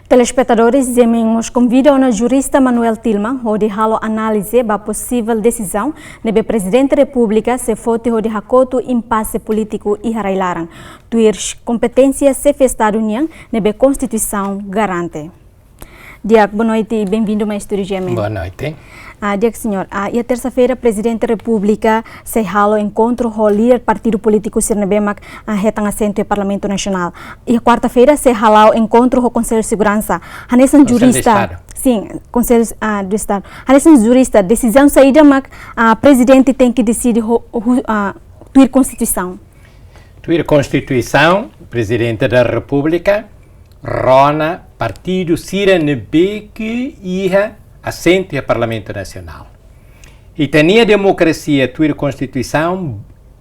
Telespectadores, nos convidam a jurista Manuel Tillman, onde halo análise da possível decisão do presidente da República se fote onde hakoto impasse político e harailaran. Tuir competência se fez da União, nebe Constituição garante. Diak, boa noite e bem-vindo ao Estúdio GM. Boa noite. Diak, senhor. E a terça-feira, o presidente da República se halo encontro com o líder partido político Sirnebemak a retang assento do Parlamento Nacional. E a quarta-feira se halo encontro com o Conselho de Segurança. Hanesan jurista. Sim, Conselho do Estado. Hanesan jurista, decisão saída, mas o presidente tem que decidir a Constituição. Tuir Constituição, presidente da República, rona partido Sirnebemak e assente ao Parlamento Nacional. E tem a democracia, a Constituição,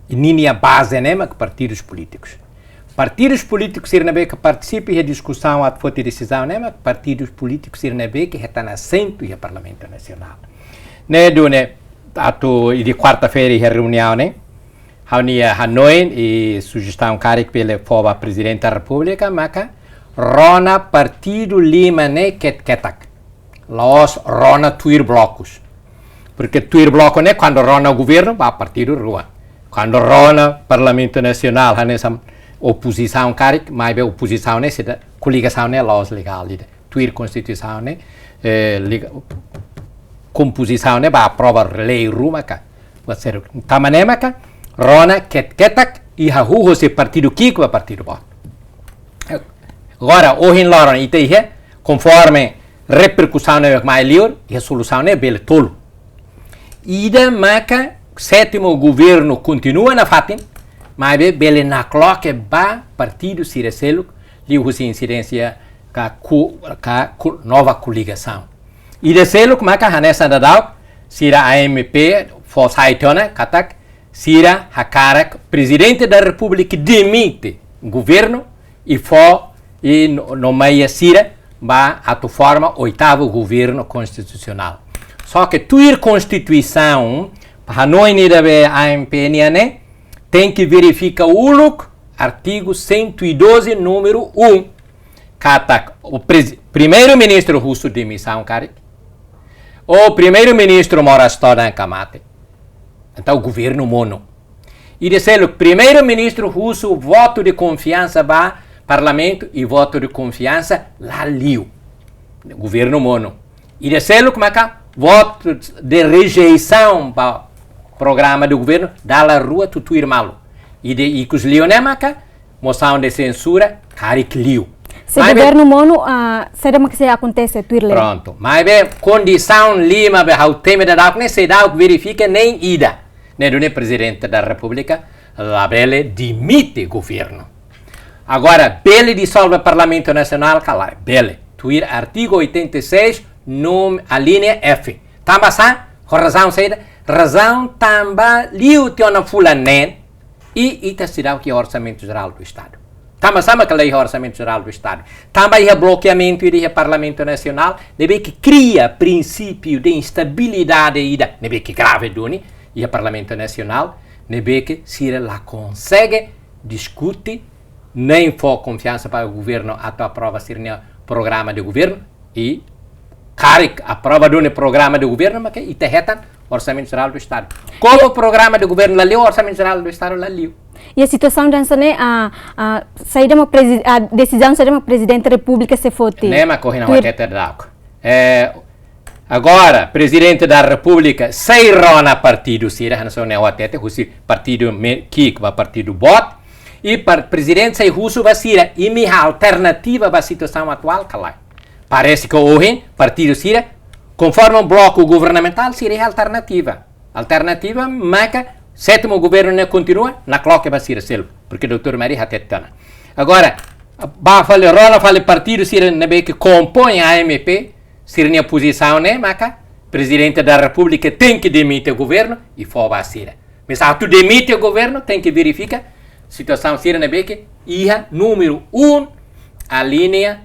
e a base, né, que partidos políticos. Partidos políticos que participam da discussão, a decisão, né, que partidos políticos que estão assento ao Parlamento Nacional. Né, e de quarta-feira, a reunião, né, a Hanoi, e sugestão pela FOBA, Presidente da República, mas rona partido Lima, né, que Los rona tuir blocos. Porque tuir bloco né quando rona o governo vai partido rua. Quando rona Parlamento Nacional há nessa oposição caric, mas a oposição né se coligação né los legal, tuir Constituição né composição né vai aprovar lei ruma cá. Vai ser tamanema cá rona ketak e a rua se partido kiko vai partido bom. Agora hoje em Loran e conforme repercussão é mais livre e a solução é bem tolo. Ida maca sétimo governo continua na fatin, mas bem na cloque ba partido Cirecelo liu se incidência com nova coligação. Ida selo maca hanessa da dau sira AMP fosaitona katak sira hakarak presidente da República demite governo e nomeia sira ba a tu forma oitavo governo constitucional. Só que tuir Constituição, para nós AMP tem que verificar o artigo 112, número 1. Katak, o primeiro-ministro russo de missão, o primeiro-ministro Morastodan Kamate. Então, o governo mono. E dizer o primeiro-ministro russo, voto de confiança ba Parlamento e voto de confiança lá liu. Governo mono. E descelo como é que voto de rejeição para o programa do governo dá la rua tutu irmalo. E que os lionemaca moção de censura caric liu. Se o governo mono será que acontece tuir pronto. Mas bem condição lima be how tema da dau ne se dau verifica nem ida. Ne do presidente da República la bele dimite governo. Agora, bele dissolve o Parlamento Nacional, calai, bele. Tuir artigo 86, a linha F. Tamba sa, razão saída, razão tamba liu teona fulanen e ita cidade que é o Orçamento Geral do Estado. Tamba sama que lei Orçamento Geral do Estado. Tamba é bloqueamento do Parlamento Nacional, deve que cria princípio de instabilidade ida, deve que grave duni, e o Parlamento Nacional, deve que se lá consegue discute nem for confiança para o governo a tua prova ser o programa de governo e caric a prova do programa de governo mas que iterretan Orçamento Geral do Estado. Como o programa de governo lá liu, o Orçamento Geral do Estado lá liu. E a situação dança né a decisão saída do presidente da República se fote. Nem mas corre na wateta da agora presidente da República sei rona partido sira não sou na wateta o partido que vai partido bot e para presidente russo vai ser a alternativa para a situação atual, calai. Parece que hoje, partido Síria, conforme um bloco governamental, seria alternativa. Alternativa, mas que sétimo governo não continua, na cloque vai ser selvo, porque o doutor Maria Hatetana. Agora, fala partido Síria, que compõe a AMP, seria a posição, né, mas que presidente da República tem que demitir o governo e for a Síria. Mas se tu demite o governo, tem que verificar situação Síria que ia número 1, a linha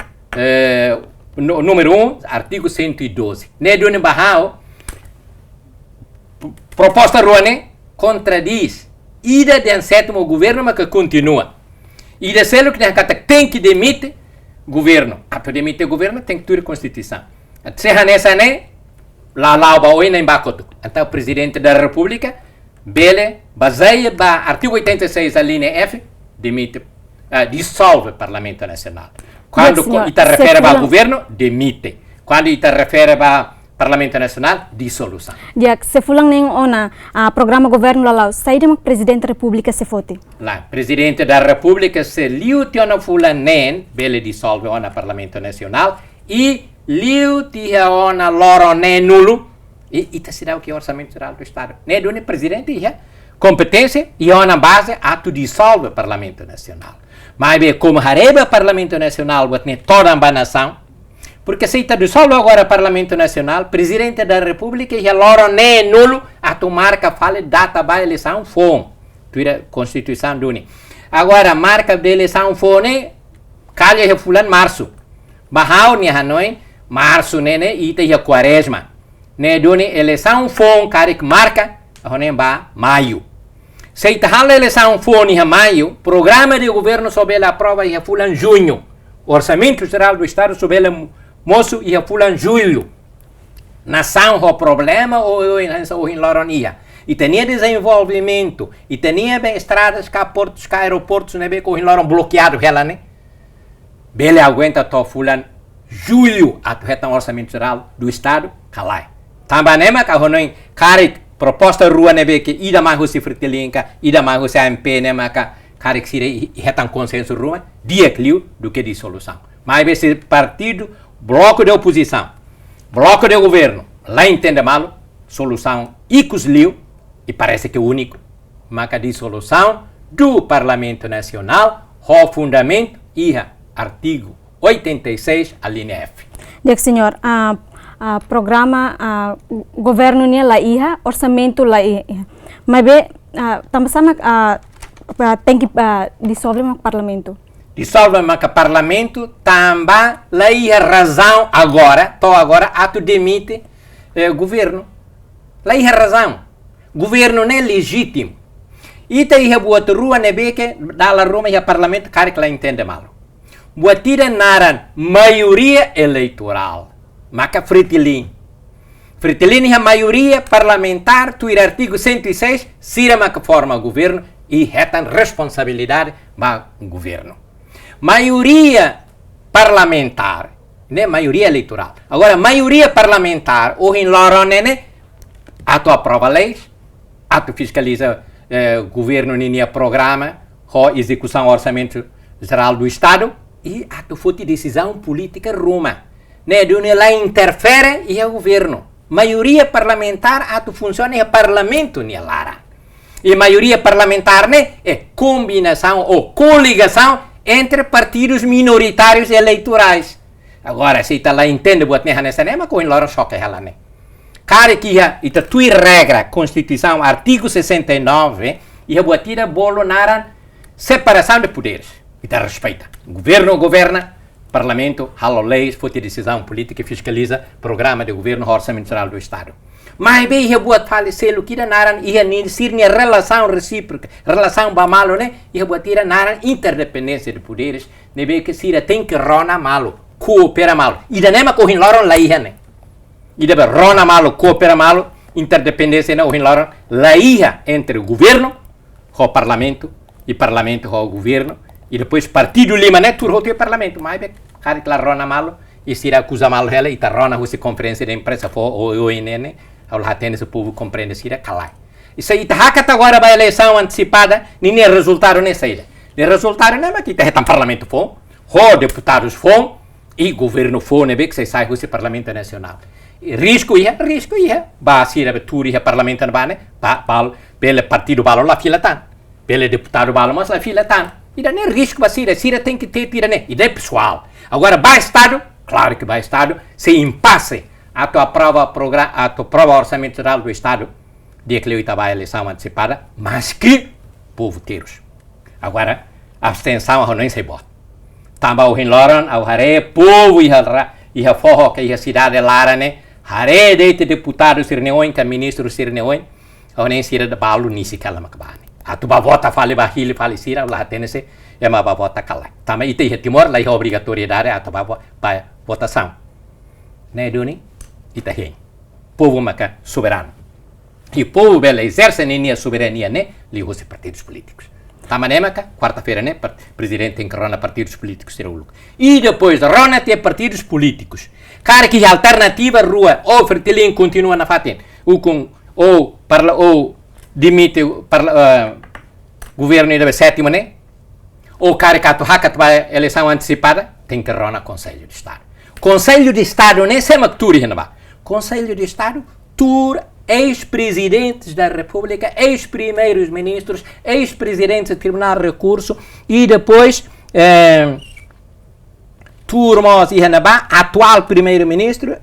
número 1, artigo 112. Nedune Bahao, proposta Ruane, contradiz. Ida de sétimo governo, mas que continua. Ida selo que tem que demitir governo. Atu demite governo tem que ter constituição. Serra nessa né, lá ba oi nem bacoto. Então o presidente da República, bele, baseia ba artigo 86 a linha F, demite, dissolve o Parlamento Nacional. Quando ita refere ao governo, demite. Quando ita refere ao Parlamento Nacional, dissolução. Dia se fulang neng ona programa governo lalau, sai de presidente da República se fote. Lá, presidente da República se liu tiona fulan nen, bele dissolve ona Parlamento Nacional e liu tia ona loro nen nulo e ita se dá o que orçamento geral do Estado. Ne dune presidente ia competência e ona base a tu dissolve o Parlamento Nacional. Mas bem, como hareba Parlamento Nacional, wat ne toda a nação. Porque se está dissolve agora o Parlamento Nacional, presidente da República e loro nem é nulo a tu marca fala data da eleição foi. Tuira Constituição do Uni. Agora marca da eleição foi calha é fulano março. Bahau ni Hanoi março né ita é quaresma. Ne duni eleição foi cara que marca a ba maio. Se está a eleição foi ni maio, programa de governo sobre a prova é fulano junho. Orçamento geral do Estado sobre moço ia fulan julho. Nação o problema ou em Loronia. E tinha desenvolvimento. E tinha bem estradas, cá portos, cá aeroportos, né? Bem com Loron bloqueado ela, né? Bele aguenta to fulan julho a tu retam orçamento geral do Estado, calai. Também nema ka honoi carik proposta rua né? Bem que ida mais o Fritelinka, ida mais o AMP né? Maka carik sire retam consenso rua, dia clio do que dissolução. Mas esse partido bloco de oposição, bloco de governo, lá entende mal, solução icus liu, e parece que é o único, mas a dissolução do Parlamento Nacional, o fundamento e artigo 86, a linha F. Dek senhor, programa governo nia lá iha, orçamento lá iha. Mas bem, também sama tem que dissolver o parlamento. Dissolve o parlamento, também lá é razão agora, a tu demite governo. Lá é razão. Governo não é legítimo. E tem a boa rua, né, que dá a Roma e o parlamento, cara que lá entende mal. Boa tira na maioria eleitoral. Maca Fritelin. Fritelin é a maioria parlamentar, tu ir artigo 106, sira maca forma governo e retan responsabilidade para o governo. Maioria parlamentar, né? Maioria eleitoral. Agora, maioria parlamentar, ou em Loronene, a tu aprova leis, a tu fiscaliza governo ninha programa, a execução orçamento geral do Estado, e a tu fote decisão política Roma. Né? De onde lá interfere e é o governo. Maioria parlamentar, a tu funciona é parlamento, né, Lara? E maioria parlamentar, né? É combinação ou coligação entre partidos minoritários eleitorais. Agora, se está lá entende boa nessa nema, com Loron choque ela, né? Cara que ita tui regra, Constituição, artigo 69, e a boa tira bolo na separação de poderes. Ita respeita. Governo governa, parlamento, halo leis, fote decisão política e fiscaliza programa de governo, orçamento geral do Estado. Mas bem, ia boa falecer o que da naran ia sir relação recíproca, relação bamalo, né? Ia boa tira naran interdependência de poderes, né? Bem que sira tem que rona malo, coopera malo. E da nema ko hinloron la ia, né? E deve rona malo, coopera malo, interdependência né? O hinloron la ia entre o governo, o parlamento, e parlamento o governo, e depois partido lima, né? Turro o parlamento, mas bem, cara que la rona malo, e sira acusa malo ela, e ta rona husi conferência de imprensa for o né? Lá tem esse povo compreende se calai. Isso aí tá agora a eleição antecipada, nem resultado nessa ilha. Nem resultado não é que tá um parlamento fom, deputados fom e governo fom, né, que sai do Parlamento Nacional. Risco ia, ba se abertura parlamento na né, pelo partido balo lá fila tan, pelo deputado balo mas lá fila tan. E daí risco ba se tem que ter tira né, ideia pessoal. Agora ba estado, claro que ba estado se impasse a tua prova orçamento geral do Estado, dia que estava a eleição antecipada, mas que povo teros. Agora, abstenção não se bota. Também o Loron, o Hare, povo e a forro que a cidade Lara, né? Hare deite deputado Sirneoin, que ministro Sirneoin, ou nem Sira de Balo, nem se cala macabane. A tu vota fale bahili fale Sira, lá tem esse é uma vota cala. Também e tem Timor, lá é obrigatoriedade a para votação. Né, Doni? E tá aí. Povo maca soberano. E o povo bela exerce a soberania, né? Li os partidos políticos. Também maca, quarta-feira, né? Presidente tem que rona partidos políticos ter o lucro. E depois rona ter partidos políticos. Cara que alternativa rua ou fertilin continua na fatin. Ou dimite o governo da sétima, né? Ou cara que vai eleição antecipada, tem que rona Conselho de Estado. Conselho de Estado, né? Sema que tur Conselho de Estado, tur ex-presidentes da República, ex-primeiros ministros, ex-presidentes do Tribunal de Recurso e depois turmos e atual primeiro-ministro,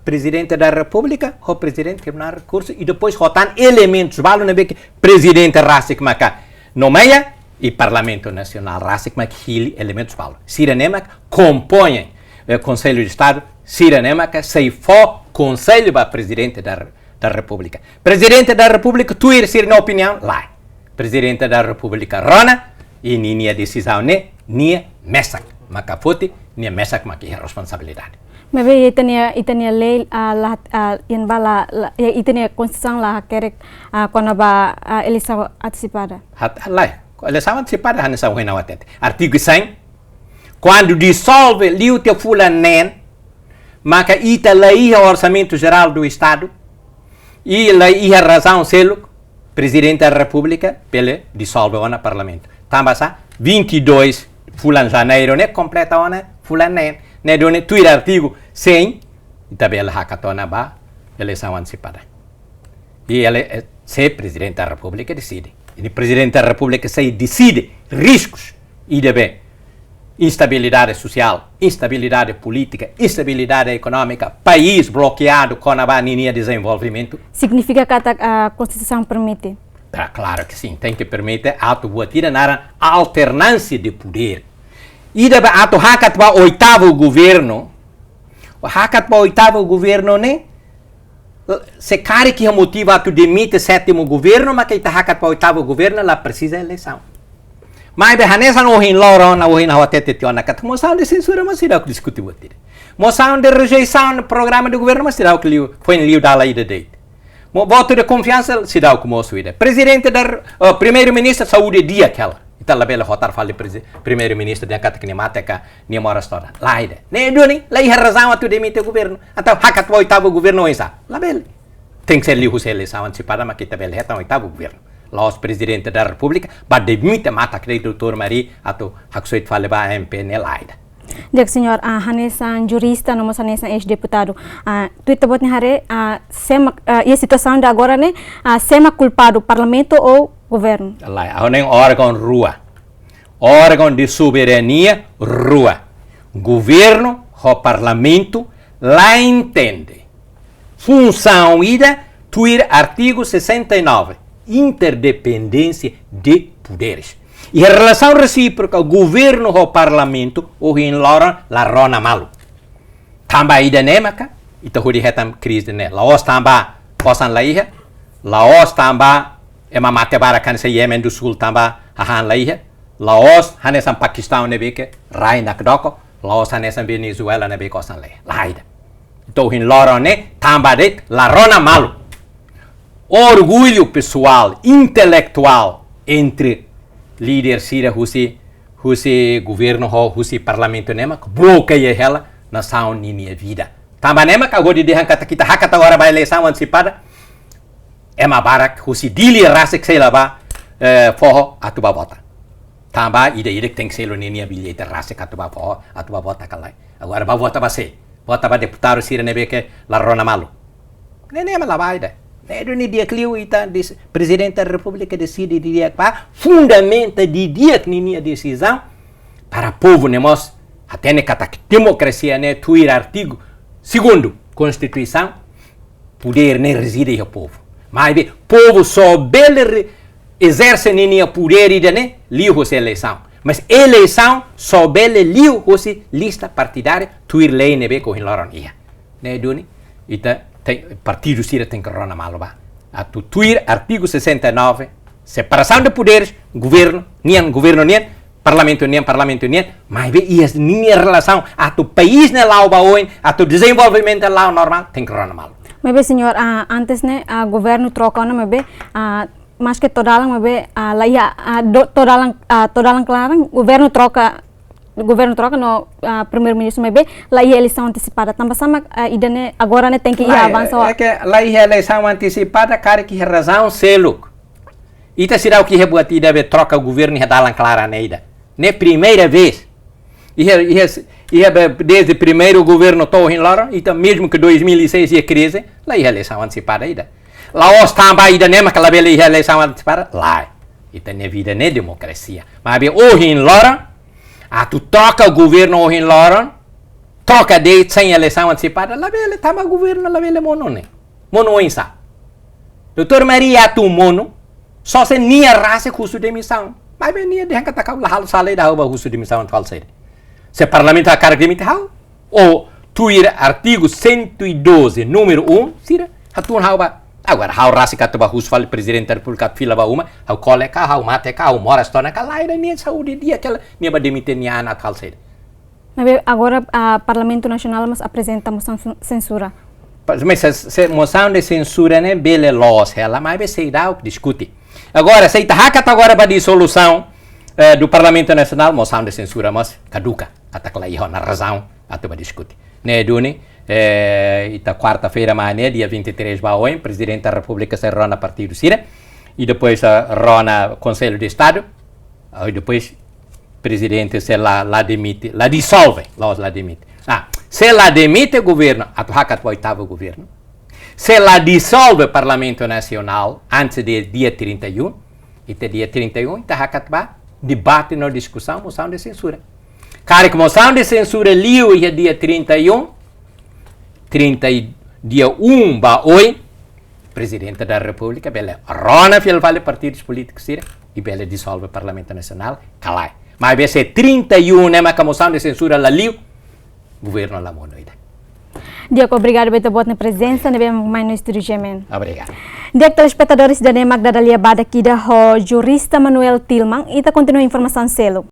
presidente da República, o presidente do Tribunal de Recurso e depois rotan elementos, vale não ver que presidente Rassik Maca nomeia e Parlamento Nacional Rassik Maca elementos vale. Sirenemak compõem o Conselho de Estado, Sirenemak sei for Conselho para presidente da República. Presidente da República, tu ir na opinião, lá. Presidente da República, Rona, e ninha decisão, né? Nia mesak. Makafote, nia mesak maki responsabilidade. Mas bem, itania lei itania constituição lá quer quando a eleição antecipada. Lá, eleição antecipada, não sabe não atende. Artigo 100, quando dissolve liu te fulanen, maka ita lei o orçamento geral do Estado e lei a razão selo presidente da República pele dissolve o parlamento. Tambasa 22 fulan janeiro né completa ona fulanen né done tuir artigo 100 tabela hakatona ba eleição antecipada. E ele se presidente da República decide. E o presidente da República se decide riscos e deve instabilidade social, instabilidade política, instabilidade econômica, país bloqueado com a linha de desenvolvimento. Significa que a Constituição permite? Claro que sim, tem que permitir a alternância de poder. E deve hakat para o oitavo governo, né? Se cara que motiva a demite o sétimo governo, mas que está hakat para o oitavo governo, ela precisa de eleição. Mas a hanesa não hin loro na hin hawatete tiona kat moção de censura mas será que discutiu aqui. Moção de rejeição do programa do governo mas será que foi em liu da lei de date. Mo voto de confiança será que moço ida. Presidente da primeiro-ministro saúde dia aquela. Então lá bela rotar fale primeiro-ministro da kat que mata ka ni mora história. Lá ida. Ne doni lei razão a tu demite o governo. Então hakat o oitavo governo isa. Lá bela. Tem que ser liu se eleição antecipada mas que tabela reta o oitavo governo. Lá os presidente da República, mas demite mata que doutor Maria, ato haksoit fale ba MP nelaida. Dek senhor, Hanessa jurista, não Hanessa ex-deputado. Tu está botando sema e a situação de agora né, sema culpado parlamento ou governo? Lá, há um órgão de soberania rua, governo, o parlamento, lá entende. Função ida, tuir artigo 69. Interdependência de poderes. E a relação recíproca, o governo e o parlamento, o in lora, la rona malu. Tamba ida nemaka, ita hudi hetam crise ne. Laos tamba, posan laiha, Laos tamba, ema mate barakan se Yemen do Sul tamba, hahan laiha, Laos, hanesam Pakistan nebeke, rai nakdoko, Laos hanesam Venezuela nebeke osan laiha. Laida. Ito in lora ne, tamba det, la rona malu. Orgulho pessoal, intelectual entre líder Sira Husi governo Husi parlamento nema bloqueia ela na saúde minha vida. Também nema que agora de arrancar kita hakata agora vai eleição antecipada. É uma barak Husi dili raça que sei lá vai forro a tua vota. Também ide que tem que ser o minha bilhete raça que a tua forro a tua vota calai. Agora vai votar você. Vota para deputado Sira nebe que la rona malu. Nema lá vai ida. No dia que o presidente da República decide dia que fundamenta de dia que ninha decisão para o povo nemos até ne kata democracia ne tuir artigo segundo Constituição poder ne reside o povo. Mas o povo só bele exerce ninha poder e ne liu a eleição. Mas eleição só bele liu a lista partidária tuir lei nebe com hiloronia. Ne duni ita partido Sira tem que rona malva. A tuir artigo 69, separação de poderes, governo, nian, Parlamento União, mas bem, e as minha relação a tu país na lá hoje, a tu desenvolvimento lá normal, tem que ronar mal. Mas bem, senhor, antes né, o governo troca, mas bem, mas que toda a bem, toda a clara, o governo troca no primeiro-ministro, mas bem, lá ia eleição antecipada, também sama agora né tem que ir avançar. É que lá ia eleição antecipada, cara que razão selo. E tá será o que rebuati deve troca o governo e dar clara neida. Ne primeira vez. E desde o primeiro governo todo em Lora, e mesmo que 2006 ia crise, lá ia eleição antecipada ainda. Lá os também ainda nem mas que lá ia eleição antecipada, lá. E tem vida nem democracia. Mas bem, hoje em Lora, tu troca o governo hoje em Lora, troca de sem eleição antecipada, lá ele tá o governo, lá ele mono né. Mono insa. Doutor Maria tu mono, só se nia raça custo de demissão. Mas bem, nia de que tá lá hal sale da o custo de demissão qual seria. Se o parlamento a carga de demissão, ou tu ir artigo 112, número 1, sira, tu não há agora, há raça que tu hus fala presidente da República fila ba uma, há coleca, há mate, há mora stona, há lá era nia saúde dia aquela nia ba demitir nia ana qual seria. Mas bem, agora o Parlamento Nacional mas apresenta moção censura. Mas se moção de censura né, bele laws, ela mas bem sei dá o que discute. Agora, se está agora para dissolução do Parlamento Nacional, moção de censura, mas caduca. Até que lá ia na razão, até para discutir. Né, Duni, ita quarta-feira, amanhã, dia 23 de maio, Presidente da República se rona partido Cira, e depois rona Conselho de Estado, e depois Presidente se lá demite, lá dissolve, lá demite. Se lá demite o governo, até o oitavo governo, se lá dissolve o Parlamento Nacional antes do dia 31, e até dia 31, então há debate na discussão, moção de censura. Cara, que moção de censura liu e dia 31, dia 1 ba hoje, Presidente da República, bele rona fiel vale partidos políticos e bele dissolve o Parlamento Nacional, calai. Mas vai ser 31, né, mas a moção de censura lá liu, governo lá monoida. Diego, obrigado pela tua presença, ne vemos mais no estúdio Gemen. Obrigado. Diego, telespectadores da Magda Dalia Bada aqui da jurista Manuel Tilman e continua a informação selo.